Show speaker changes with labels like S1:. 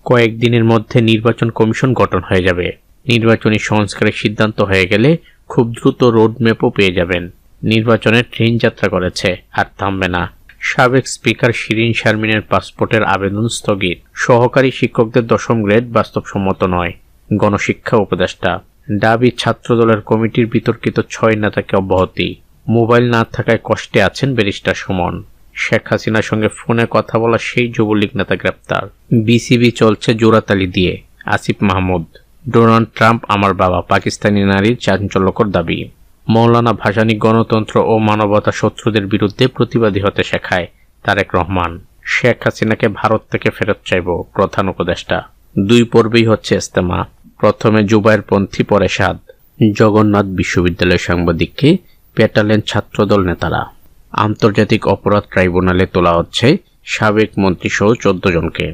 S1: কয়েকদিনের মধ্যে নির্বাচন কমিশন গঠন হয়ে যাবে। নির্বাচনী সংস্কারের সিদ্ধান্ত হয়ে গেলে খুব দ্রুত রোডম্যাপও পেয়ে যাবেন। নির্বাচনের ট্রেন যাত্রা করেছে, আর থামবে না। সাবেক স্পিকার শিরিন শারমিনের পাসপোর্টের আবেদন স্থগিত। সহকারী শিক্ষকদের 10ম গ্রেড বাস্তবসম্মত নয়। গণশিক্ষা উপদেষ্টা দাবি ছাত্রদলের কমিটির বিতর্কিত 6 নেতাকে অব্যাহতি। মোবাইল না থাকায় কষ্টে আছেন ব্যারিস্টার সুমন। শেখ হাসিনার সঙ্গে ফোনে কথা বলা সেই যুবলীগ নেতা গ্রেপ্তার। বিসিবি চলছে জোড়াতালি দিয়ে। আসিফ মাহমুদ ডোনাল্ড ট্রাম্প আমার বাবা, পাকিস্তানি নারীর চাঞ্চল্যকর দাবি। মৌলানা ভাসানী গণতন্ত্র ও মানবতা শত্রুদের বিরুদ্ধে প্রতিবাদী হতে শেখায় তারেক রহমান। শেখ হাসিনাকে ভারত থেকে ফেরত চাইব প্রধান উপদেষ্টা। 2 পর্বেই হচ্ছে ইজতেমা। প্রথমে জুবায়েরপন্থী, পরে সাদ। জগন্নাথ বিশ্ববিদ্যালয়ের সাংবাদিককে পেটালেন ছাত্রদল নেতারা। আন্তর্জাতিক অপরাধ ট্রাইব্যুনালে তোলা হচ্ছে সাবেক মন্ত্রীসহ 14 জনকে।